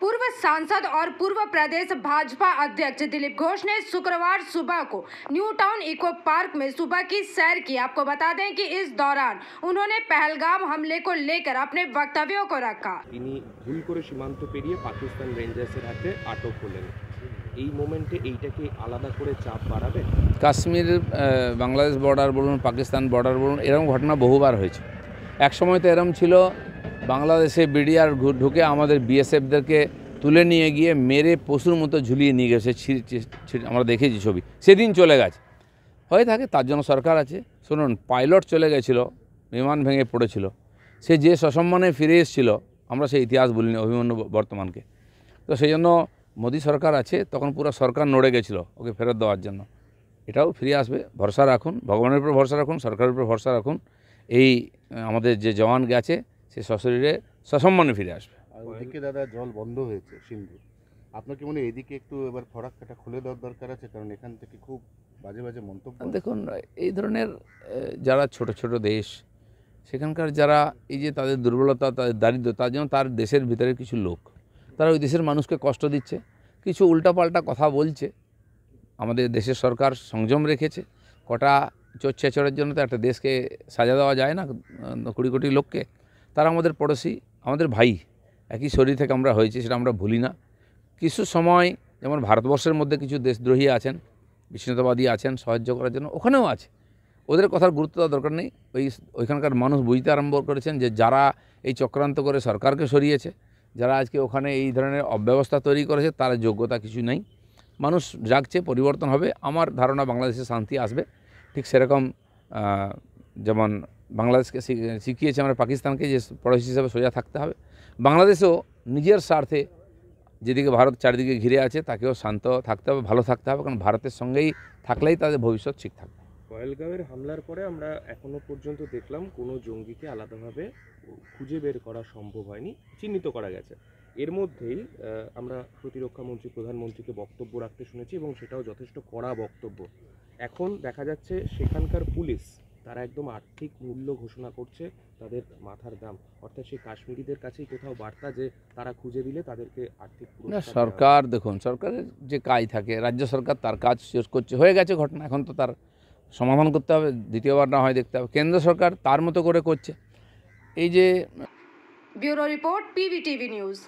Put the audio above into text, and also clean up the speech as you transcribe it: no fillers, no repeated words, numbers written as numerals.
पूर्व सांसद और पूर्व प्रदेश भाजपा अध्यक्ष दिलीप घोष ने शुक्रवार सुबह को न्यू टाउन इको पार्क में सुबह की सैर की। आपको बता दें कि इस दौरान उन्होंने पहलगाम हमले को लेकर अपने वक्तव्यों को रखा। ভুল করে সীমান্ত পেরিয়ে পাকিস্তান রেঞ্জার্সের হাতে আটক হলেন। এই মোমেন্টে এইটাকে আলাদা করে চাপ বাড়াবে? কাশ্মীর বাংলাদেশ বর্ডার বলুন, পাকিস্তান বর্ডার বলুন, এরকম ঘটনা বহুবার হয়েছে। এক সময় তো এরকম ছিল, বাংলাদেশে বিডিআর ঢুকে আমাদের বিএসএফদেরকে তুলে নিয়ে গিয়ে মেরে পশুর মতো ঝুলিয়ে নিয়ে গেছে। আমরা দেখেছি ছবি, সেদিন চলে গেছে। হয়ে থাকে, তার জন্য সরকার আছে। শুনুন, পাইলট চলে গেছিলো, বিমান ভেঙে পড়েছিল, সে যে সসম্মানে ফিরে এসেছিল, আমরা সেই ইতিহাস বলিনি অভিমন্যু বর্তমানকে। তো সেই জন্য মোদী সরকার আছে, তখন পুরো সরকার নড়ে গেছিলো ওকে ফেরত দেওয়ার জন্য। এটাও ফিরে আসবে, ভরসা রাখুন, ভগবানের উপর ভরসা রাখুন, সরকারের উপর ভরসা রাখুন। এই আমাদের যে জওয়ান গেছে সে সশরীরে সসম্মানে ফিরে আসবে। আর ওদিকে দাদা জল বন্ধ হয়েছে সিন্ধু, আপনার কি মনে হয় এদিকে একটু এবার ফরাক্কাটা খুলে দেওয়ার দরকার আছে? কারণ এখান থেকে খুব বাজে বাজে মন্তব্য। দেখুন, এই ধরনের যারা ছোট ছোট দেশ, সেখানকার যারা এই যে তাদের দুর্বলতা, তাদের দারিদ্র, তার জন্য তার দেশের ভিতরে কিছু লোক তারা ওই দেশের মানুষকে কষ্ট দিচ্ছে, কিছু উল্টাপাল্টা কথা বলছে। আমাদের দেশের সরকার সংযম রেখেছে। কটা চোর-ছেচড়ের জন্য তো একটা দেশকে সাজা দেওয়া যায় না, 20 কোটি লোককে। তারা আমাদের পড়োশি, আমাদের ভাই, একই শরীর থেকে আমরা হয়েছি, সেটা আমরা ভুলি না। কিছু সময় যেমন ভারতবর্ষের মধ্যে কিছু দেশদ্রোহী আছেন, বিচ্ছিন্নতাবাদী আছেন, সাহায্য করার জন্য ওখানেও আছে। ওদের কথার গুরুত্ব দেওয়ার দরকার নেই। ওইখানকার মানুষ বুঝতে আরম্ভ করেছেন যে যারা এই চক্রান্ত করে সরকারকে সরিয়েছে, যারা আজকে ওখানে এই ধরনের অব্যবস্থা তৈরি করেছে, তার যোগ্যতা কিছু নেই। মানুষ জাগছে, পরিবর্তন হবে। আমার ধারণা বাংলাদেশে শান্তি আসবে। ঠিক সেরকম যেমন বাংলাদেশকে শিখিয়েছে আমরা পাকিস্তানকে যে পড়োশি হিসেবে সোজা থাকতে হবে, বাংলাদেশেও নিজের স্বার্থে যেদিকে ভারত চারিদিকে ঘিরে আছে তাকেও শান্ত থাকতে হবে, ভালো থাকতে হবে। কারণ ভারতের সঙ্গেই থাকলেই তাদের ভবিষ্যৎ ঠিক থাকবে। পহেলগাঁওয়ের হামলার পরে আমরা এখনো পর্যন্ত দেখলাম কোনো জঙ্গিকে আলাদাভাবে খুঁজে বের করা সম্ভব হয়নি, চিহ্নিত করা গেছে। এর মধ্যেই আমরা প্রতিরক্ষামন্ত্রী, প্রধানমন্ত্রীকে বক্তব্য রাখতে শুনেছি এবং সেটাও যথেষ্ট কড়া বক্তব্য। এখন দেখা যাচ্ছে সেখানকার পুলিশ তারা একদম আর্থিক মূল্য ঘোষণা করছে তাদের মাথার দাম, অর্থাৎ সেই কাশ্মীরিদের কাছেই কোথাও বার্তা যে তারা খুঁজে দিলে তাদেরকে আর্থিক না, সরকার দেখুন, সরকারের যে কাজ থাকে, রাজ্য সরকার তার কাজ শেষ করছে, হয়ে গেছে ঘটনা, এখন তো তার সমাধান করতে হবে, দ্বিতীয়বার না হয় দেখতে হবে। কেন্দ্র সরকার তার মতো করে করছে। এই যে ब्यूरो रिपोर्ट, PVTV न्यूज़।